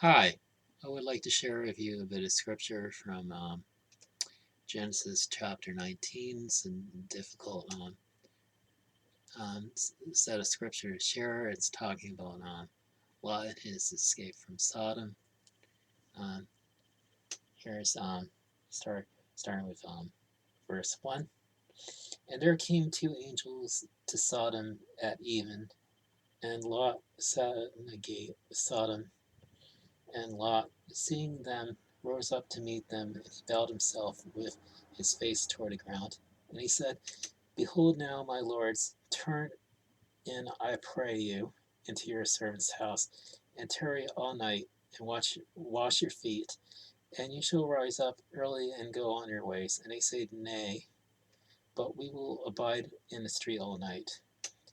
Hi, I would like to share with you a bit of scripture from Genesis chapter 19. It's a difficult set of scripture to share. It's talking about Lot and his escape from Sodom. Um, here's starting with verse 1. And there came two angels to Sodom at even, and Lot sat in the gate of Sodom. And Lot, seeing them, rose up to meet them, and he bowed himself with his face toward the ground. And he said, Behold now, my lords, turn in, I pray you, into your servant's house, and tarry all night, and wash your feet, and you shall rise up early and go on your ways. And they said, Nay, but we will abide in the street all night.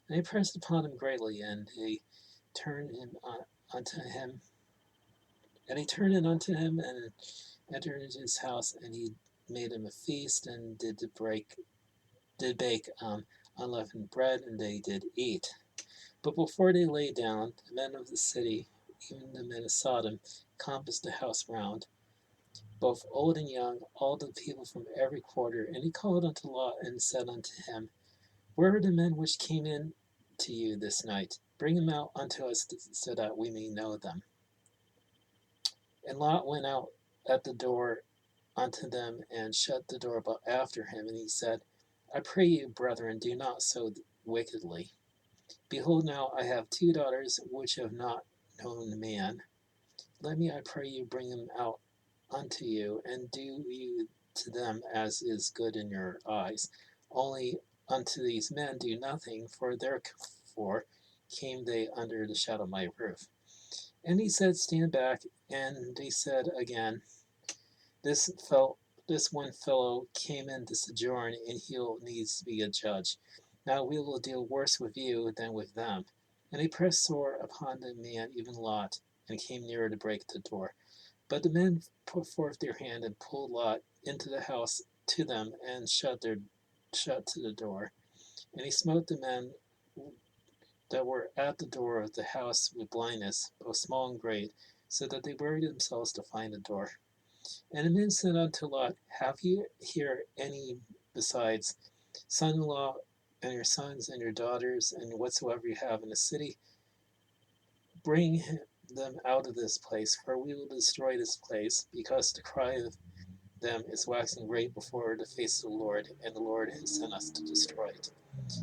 And they pressed upon him greatly, and they turned him unto him And he turned in unto him, and entered into his house, and he made him a feast, and did bake unleavened bread, and they did eat. But before they lay down, the men of the city, even the men of Sodom, compassed the house round, both old and young, all the people from every quarter. And he called unto Lot, and said unto him, Where are the men which came in to you this night? Bring them out unto us, so that we may know them. And Lot went out at the door unto them, and shut the door after him. And he said, I pray you, brethren, do not so wickedly. Behold, now I have two daughters which have not known man. Let me, I pray you, bring them out unto you, and do you to them as is good in your eyes. Only unto these men do nothing, for therefore came they under the shadow of my roof. And he said, Stand back. And they said again, This fel- this one fellow came in to sojourn, and he'll needs to be a judge. Now we will deal worse with you than with them. And they pressed sore upon the man, even Lot, and came nearer to break the door. But the men put forth their hand and pulled Lot into the house to them, and shut to the door. And he smote the men that were at the door of the house with blindness, both small and great, so that they buried themselves to find the door. And the men said unto Lot, Have you here any besides son in law, and your sons and your daughters, and whatsoever you have in the city? Bring them out of this place, for we will destroy this place, because the cry of them is waxing great before the face of the Lord, and the Lord has sent us to destroy it.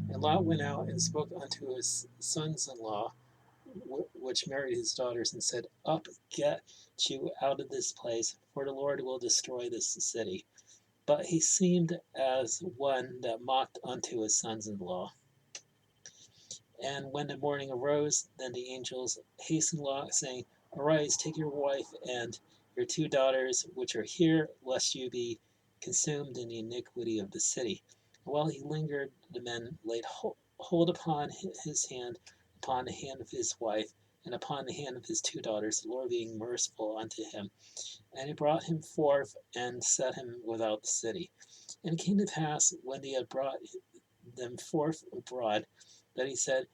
And Lot went out and spoke unto his sons in law, which married his daughters, and said, Up, get you out of this place, for the Lord will destroy this city. But he seemed as one that mocked unto his sons in law. And when the morning arose, then the angels hastened Lot, saying, Arise, take your wife and your two daughters which are here, lest you be consumed in the iniquity of the city. And while he lingered, the men laid hold upon his hand, upon the hand of his wife, and upon the hand of his two daughters, the Lord being merciful unto him. And he brought him forth and set him without the city. And it came to pass, when he had brought them forth abroad, that he said,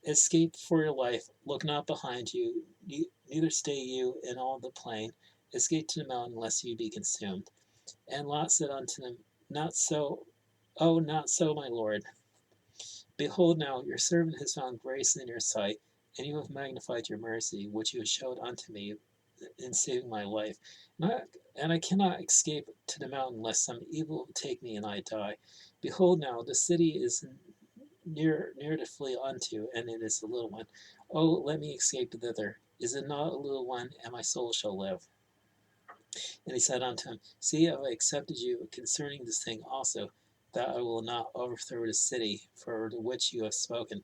Escape for your life, look not behind you, neither stay you in all the plain. Escape to the mountain, lest you be consumed. And Lot said unto them, Not so, not so, my lord. Behold, now your servant has found grace in your sight, and you have magnified your mercy, which you have showed unto me in saving my life. And I cannot escape to the mountain, lest some evil take me and I die. Behold, now the city is near to flee unto, and it is a little one. Oh, let me escape thither. Is it not a little one, and my soul shall live? And he said unto him, See, I have accepted you concerning this thing also, that I will not overthrow the city for the which you have spoken.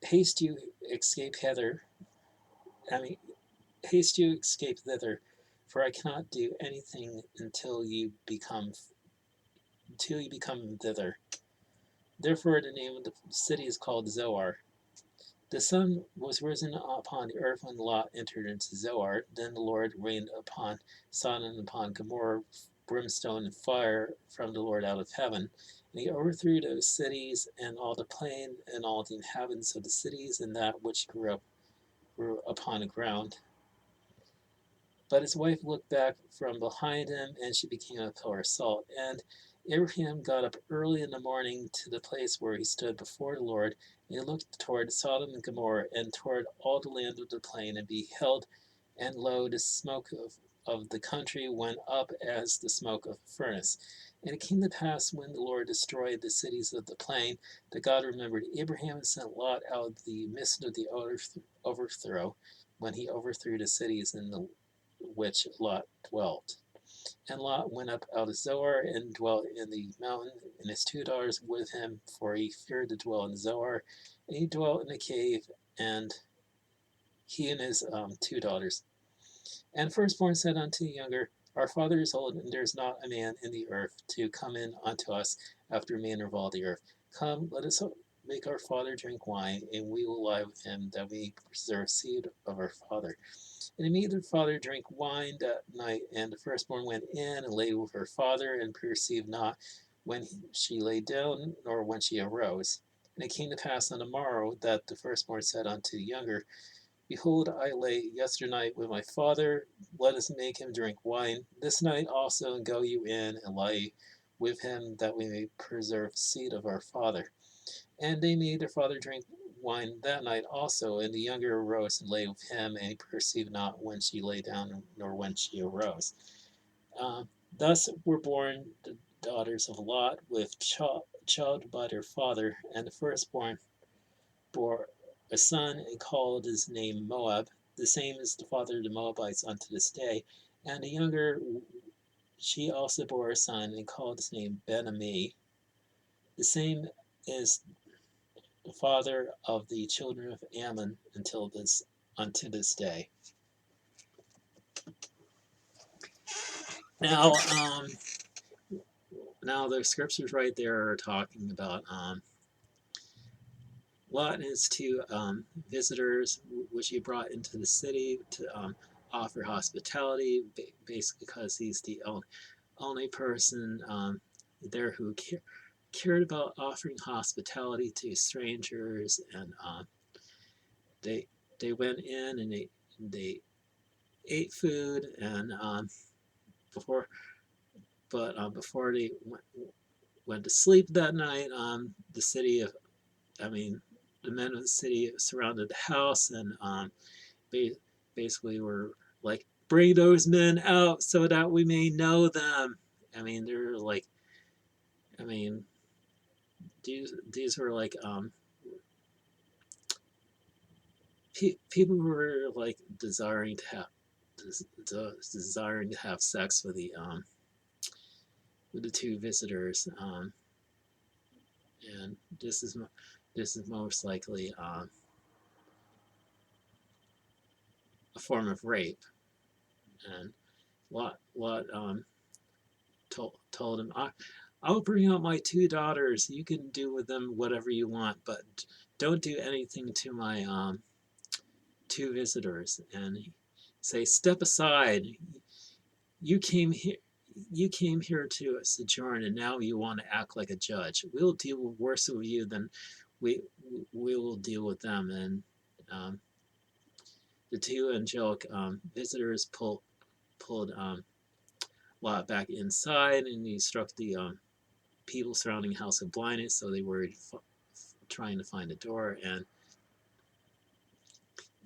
Haste you escape hither. I mean, haste you escape thither, for I cannot do anything until you become thither. Therefore the name of the city is called Zoar. The sun was risen upon the earth when Lot entered into Zoar. Then the Lord rained upon Sodom and upon Gomorrah brimstone and fire from the Lord out of heaven. And he overthrew those cities and all the plain and all the inhabitants of the cities and that which grew upon the ground. But his wife looked back from behind him, and she became a pillar of salt. And Abraham got up early in the morning to the place where he stood before the Lord, and he looked toward Sodom and Gomorrah, and toward all the land of the plain, and beheld, and lo, the smoke of the country went up as the smoke of a furnace. And it came to pass, when the Lord destroyed the cities of the plain, that God remembered Abraham and sent Lot out of the midst of the overthrow, when he overthrew the cities in the which Lot dwelt. And Lot went up out of Zoar and dwelt in the mountain, and his 2 daughters with him, for he feared to dwell in Zoar. And he dwelt in a cave, and he and his 2 daughters. And firstborn said unto the younger, Our father is old, and there is not a man in the earth to come in unto us after the manner of all the earth. Come, let us make our father drink wine, and we will lie with him, that we preserve seed of our father. And he made their father drink wine that night, and the firstborn went in and lay with her father, and perceived not when she lay down, nor when she arose. And it came to pass on the morrow that the firstborn said unto the younger, Behold, I lay yesternight with my father, let us make him drink wine this night also, and go you in and lie with him, that we may preserve seed of our father. And they made their father drink wine that night also, and the younger arose and lay with him, and he perceived not when she lay down, nor when she arose. Thus were born the daughters of Lot with child by their father, and the firstborn bore a son, and called his name Moab. The same is the father of the Moabites unto this day. And the younger, she also bore a son, and called his name Ben-Ammi. The same is the father of the children of Ammon unto this day. Now, now the scriptures right there are talking about Lot and his 2 visitors, which he brought into the city to offer hospitality, basically because he's the only person there who cared about offering hospitality to strangers. And they went in and they ate food, and before before they went to sleep that night, the city of the men of the city surrounded the house, and basically were like, bring those men out so that we may know them. They're like, I mean, these were like people who were like desiring to have sex with the 2 visitors, and this is most likely a form of rape. And Lot told him, I'll bring out my 2 daughters. You can do with them whatever you want, but don't do anything to my 2 visitors. And he say, step aside. You came here to sojourn, and now you want to act like a judge. We'll deal worse with you than we will deal with them. And the 2 angelic visitors pulled Lot back inside, and he struck the people surrounding the house with blindness, so they were trying to find a door.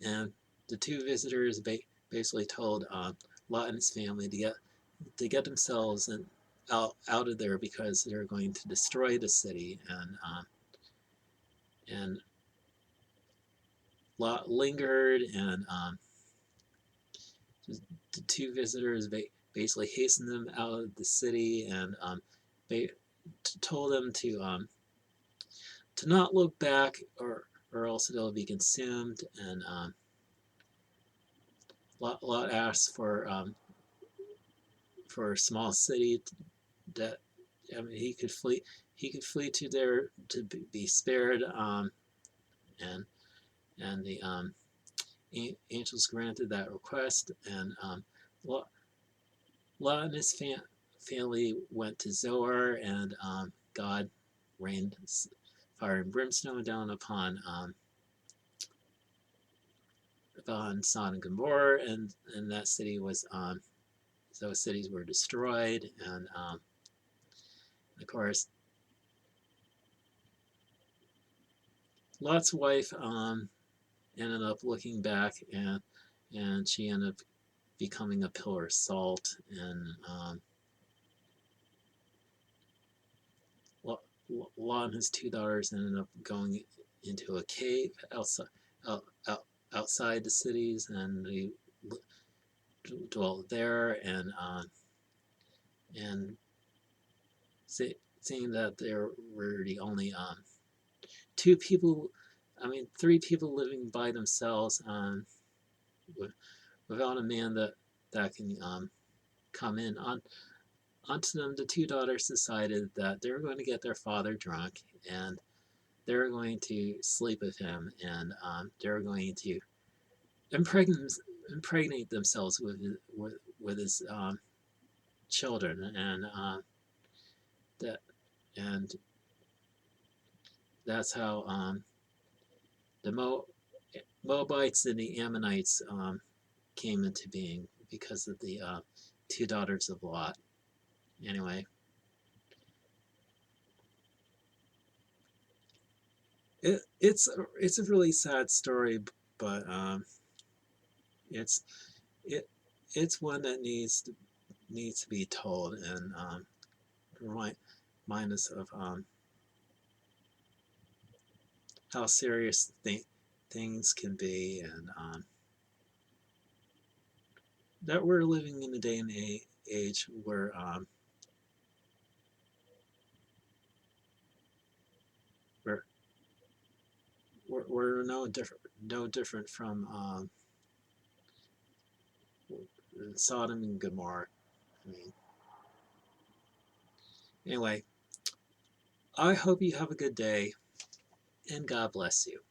And the 2 visitors basically told Lot and his family to get themselves out of there, because they're going to destroy the city. And Lot lingered, and the 2 visitors basically hastened them out of the city, and told them to not look back, or else they'll be consumed. And Lot asked for a small city that he could flee to there to be spared. And the angels granted that request. And Lot and his family went to Zoar, and God rained fire and brimstone down upon fell on Sodom and Gomorrah, and that city was those cities were destroyed, and of course Lot's wife ended up looking back, and she ended up becoming a pillar of salt, and Lot and his two daughters ended up going into a cave outside the cities, and they dwelt there, and seeing that there were the only two people, I mean, three people living by themselves, without a man that can come in onto them. The two daughters decided that they were going to get their father drunk, and they were going to sleep with him, and they were going to impregnate themselves with his children, that and that's how the Moabites and the Ammonites came into being, because of the two daughters of Lot. Anyway, it's a really sad story, but it's it it's one that needs to be told, and remind us of how serious things can be, and that we're living in a day and age where we're, we're no different from Sodom and Gomorrah. I mean, anyway, I hope you have a good day, and God bless you.